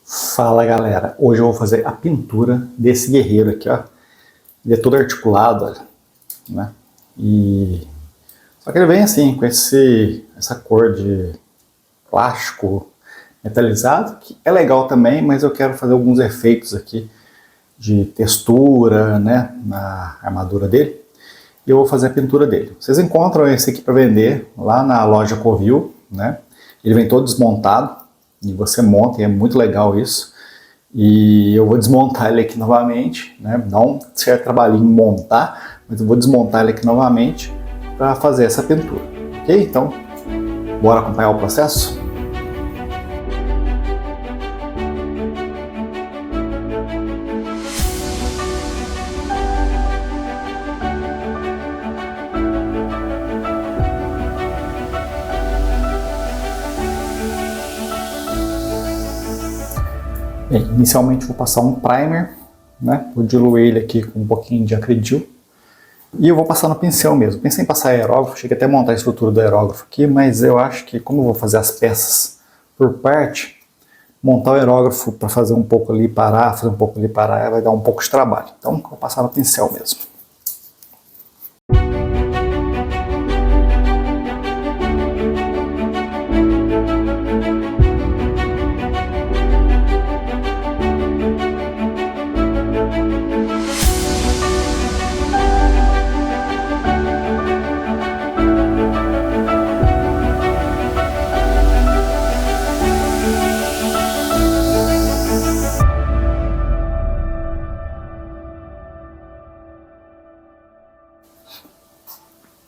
Fala galera, hoje eu vou fazer a pintura desse guerreiro aqui, ó. Ele é todo articulado, olha, né? Só que ele vem assim, com essa cor de plástico metalizado, que é legal também, mas eu quero fazer alguns efeitos aqui de textura, né, na armadura dele. E eu vou fazer a pintura dele. Vocês encontram esse aqui para vender lá na loja Covil, né? Ele vem todo desmontado e você monta, e é muito legal isso. E eu vou desmontar ele aqui novamente, né? Dá um certo trabalhinho montar, mas eu vou desmontar ele aqui novamente para fazer essa pintura, ok? Então, bora acompanhar o processo? Bem, inicialmente vou passar um primer, né? Vou diluir ele aqui com um pouquinho de acredil. E eu vou passar no pincel mesmo. Pensei em passar aerógrafo, cheguei até a montar a estrutura do aerógrafo aqui, mas eu acho que como eu vou fazer as peças por parte, montar o aerógrafo para fazer um pouco ali parar, fazer um pouco ali parar, vai dar um pouco de trabalho. Então vou passar no pincel mesmo.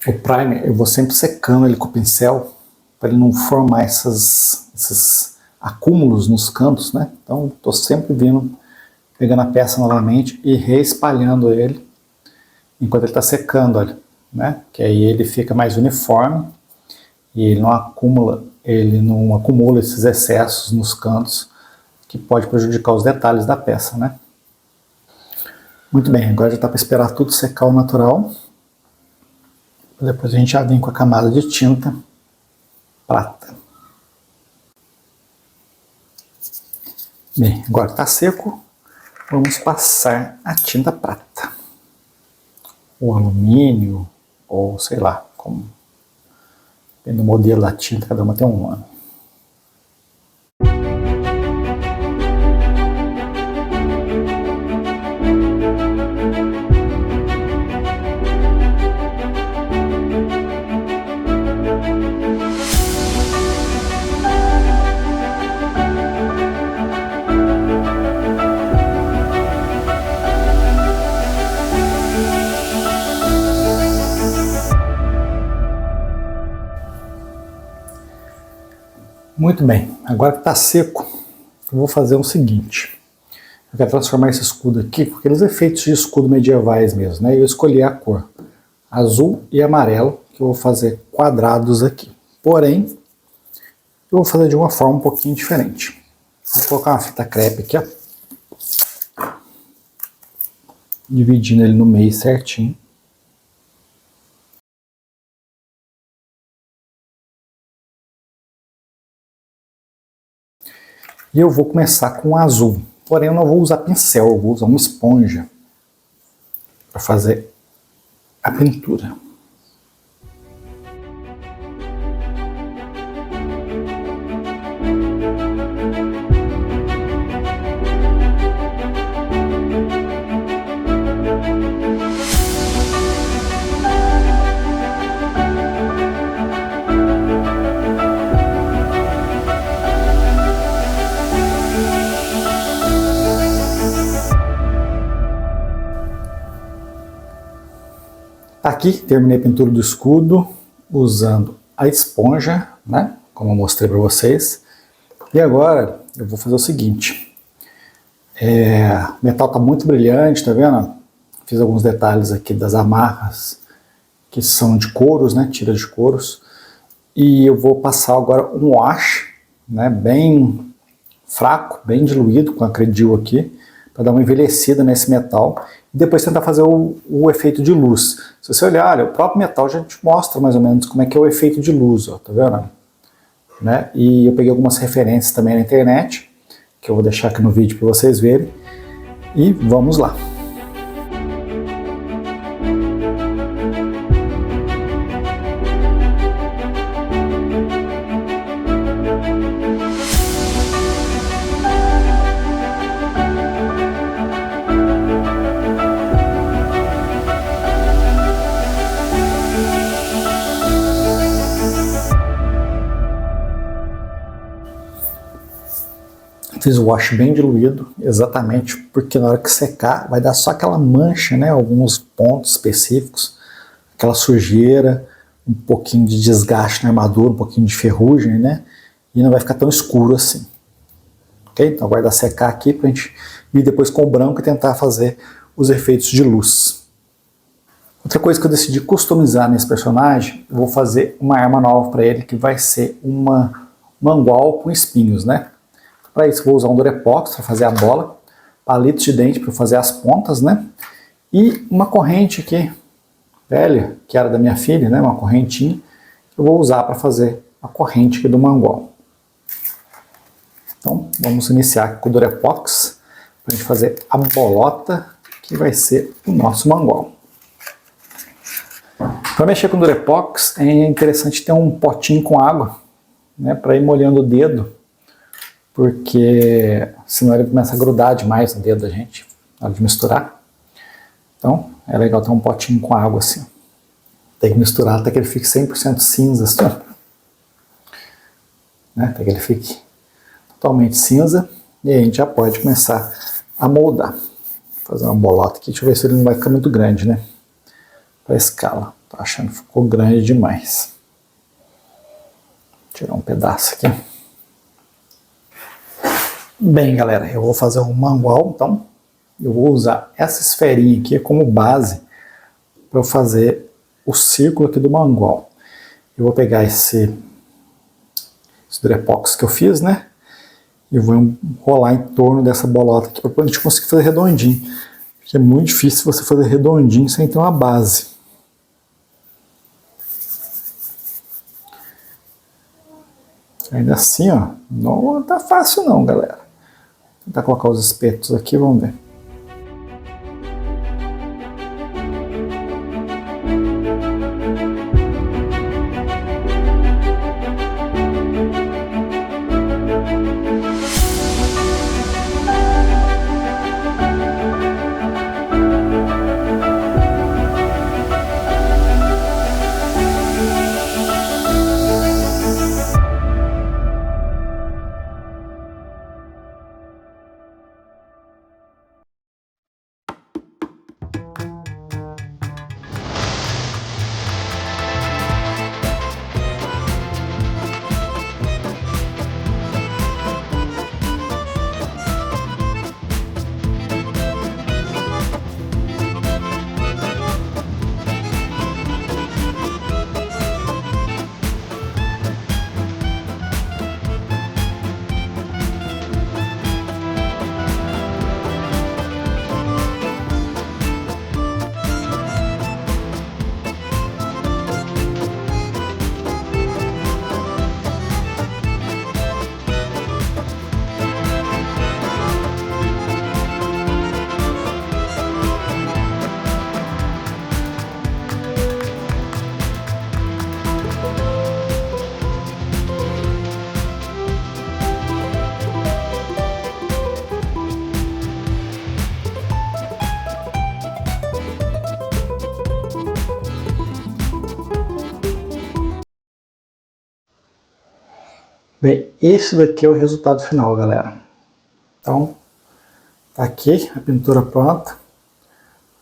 O primer eu vou sempre secando ele com o pincel para ele não formar esses acúmulos nos cantos, né? Então estou sempre vindo, pegando a peça novamente e reespalhando ele enquanto ele está secando, olha, né? Que aí ele fica mais uniforme e ele não acumula esses excessos nos cantos que pode prejudicar os detalhes da peça, né? Muito bem, agora já está para esperar tudo secar ao natural. Depois a gente já vem com a camada de tinta prata. Bem, agora está seco, vamos passar a tinta prata. Ou alumínio, ou sei lá, como depende do modelo da tinta, cada uma tem um nome. Muito bem, agora que está seco, eu vou fazer o seguinte. Eu quero transformar esse escudo aqui com aqueles efeitos de escudo medievais mesmo, né? Eu escolhi a cor azul e amarelo, que eu vou fazer quadrados aqui. Porém, eu vou fazer de uma forma um pouquinho diferente. Vou colocar uma fita crepe aqui, ó. Dividindo ele no meio certinho. E eu vou começar com o azul, porém eu não vou usar pincel, eu vou usar uma esponja para fazer a pintura. Aqui terminei a pintura do escudo usando a esponja, né, como eu mostrei para vocês. E agora eu vou fazer o seguinte. O metal está muito brilhante, tá vendo? Fiz alguns detalhes aqui das amarras que são de couros, né, tiras de couros. E eu vou passar agora um wash, né, bem fraco, bem diluído com acredil aqui, para dar uma envelhecida nesse metal. E depois tentar fazer o efeito de luz. Se você olhar, olha, o próprio metal já te mostra mais ou menos como é que é o efeito de luz, ó, tá vendo? Né? E eu peguei algumas referências também na internet, que eu vou deixar aqui no vídeo para vocês verem. E vamos lá. Fiz o wash bem diluído, exatamente porque na hora que secar vai dar só aquela mancha, né? Alguns pontos específicos, aquela sujeira, um pouquinho de desgaste na armadura, um pouquinho de ferrugem, né? E não vai ficar tão escuro assim. Ok? Então aguardar secar aqui pra gente ir depois com o branco e tentar fazer os efeitos de luz. Outra coisa que eu decidi customizar nesse personagem, eu vou fazer uma arma nova para ele, que vai ser uma mangual com espinhos, né? Para isso vou usar um Durepox para fazer a bola, palitos de dente para fazer as pontas, né? E uma corrente aqui, velha, que era da minha filha, né? Uma correntinha, que eu vou usar para fazer a corrente aqui do mangual. Então vamos iniciar com o Durepox, para a gente fazer a bolota, que vai ser o nosso mangual. Para mexer com o Durepox é interessante ter um potinho com água, né? Para ir molhando o dedo, porque senão ele começa a grudar demais no dedo da gente na hora de misturar. Então é legal ter um potinho com água assim. Tem que misturar até que ele fique 100% cinza, assim, né? Até que ele fique totalmente cinza, e aí a gente já pode começar a moldar. Vou fazer uma bolota aqui, deixa eu ver se ele não vai ficar muito grande, né? Para a escala, tô achando que ficou grande demais. Vou tirar um pedaço aqui. Bem, galera, eu vou fazer um mangual, então eu vou usar essa esferinha aqui como base para eu fazer o círculo aqui do mangual. Eu vou pegar esse Durepox que eu fiz, né? E vou enrolar em torno dessa bolota aqui para a gente conseguir fazer redondinho. Porque é muito difícil você fazer redondinho sem ter uma base. Ainda assim, ó, não tá fácil não, galera. Vou tentar colocar os espetos aqui, vamos ver. Bem, esse daqui é o resultado final, galera. Então, tá aqui a pintura pronta.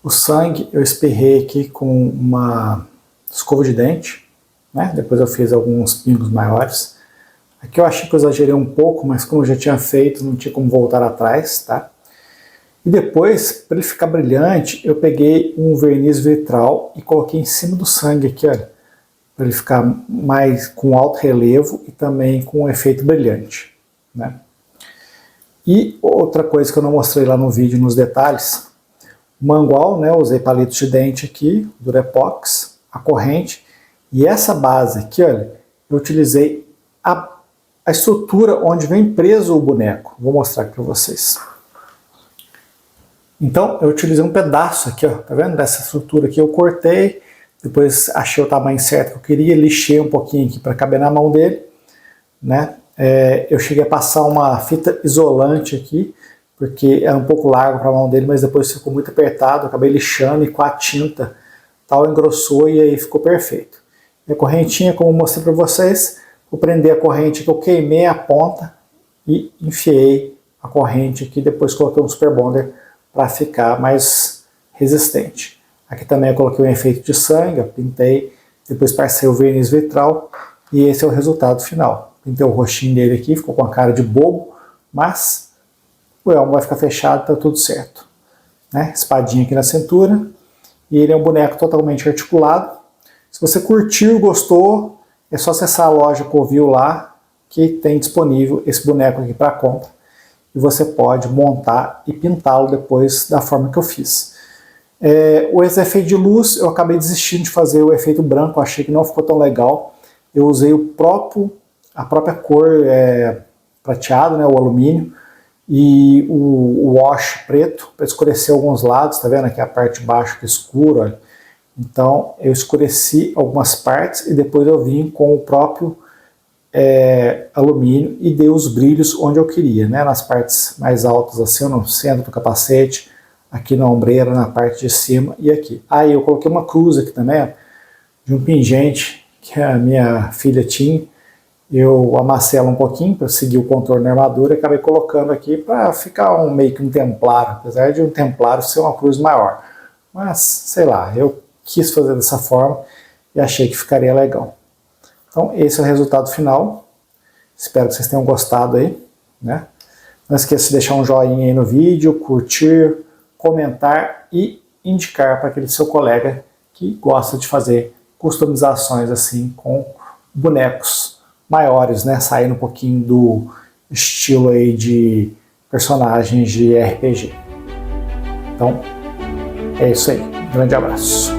O sangue eu esperrei aqui com uma escova de dente, né? Depois eu fiz alguns pingos maiores. Aqui eu achei que eu exagerei um pouco, mas como eu já tinha feito, não tinha como voltar atrás, tá? E depois, para ele ficar brilhante, eu peguei um verniz vitral e coloquei em cima do sangue aqui, olha, para ele ficar mais com alto relevo e também com um efeito brilhante, né? E outra coisa que eu não mostrei lá no vídeo nos detalhes, o mangual, né, eu usei palitos de dente aqui, Durepox, a corrente, e essa base aqui, olha, eu utilizei a a estrutura onde vem preso o boneco. Vou mostrar aqui para vocês. Então, eu utilizei um pedaço aqui, ó, tá vendo? Dessa estrutura aqui eu cortei, depois achei o tamanho certo que eu queria, lixei um pouquinho aqui para caber na mão dele, né? Eu cheguei a passar uma fita isolante aqui, porque era um pouco largo para a mão dele, mas depois ficou muito apertado, eu acabei lixando e com a tinta tal engrossou e aí ficou perfeito. E a correntinha, como eu mostrei para vocês, vou prender a corrente que eu queimei a ponta e enfiei a corrente aqui, depois coloquei um super bonder para ficar mais resistente. Aqui também eu coloquei um efeito de sangue, eu pintei, depois passei o verniz vitral e esse é o resultado final. Pintei o rostinho dele aqui, ficou com a cara de bobo, mas o elmo vai ficar fechado, tá tudo certo. Né? Espadinha aqui na cintura e ele é um boneco totalmente articulado. Se você curtiu, gostou, é só acessar a loja Covil lá, que tem disponível esse boneco aqui para compra. E você pode montar e pintá-lo depois da forma que eu fiz. O efeito de luz, eu acabei desistindo de fazer o efeito branco, achei que não ficou tão legal. Eu usei a própria cor prateado, né, o alumínio, e o wash preto, para escurecer alguns lados, tá vendo aqui a parte de baixo que é escura, olha. Então eu escureci algumas partes e depois eu vim com o próprio alumínio e dei os brilhos onde eu queria, né? Nas partes mais altas, assim, no centro do capacete, aqui na ombreira, na parte de cima e aqui. Aí eu coloquei uma cruz aqui também, ó, de um pingente que a minha filha tinha. Eu amassei ela um pouquinho para seguir o contorno da armadura e acabei colocando aqui para ficar meio que um templário, apesar de um templário ser uma cruz maior. Mas, sei lá, eu quis fazer dessa forma e achei que ficaria legal. Então, esse é o resultado final. Espero que vocês tenham gostado aí, né? Não esqueça de deixar um joinha aí no vídeo, curtir, comentar e indicar para aquele seu colega que gosta de fazer customizações assim com bonecos maiores, né? Saindo um pouquinho do estilo aí de personagens de RPG. Então, é isso aí. Um grande abraço.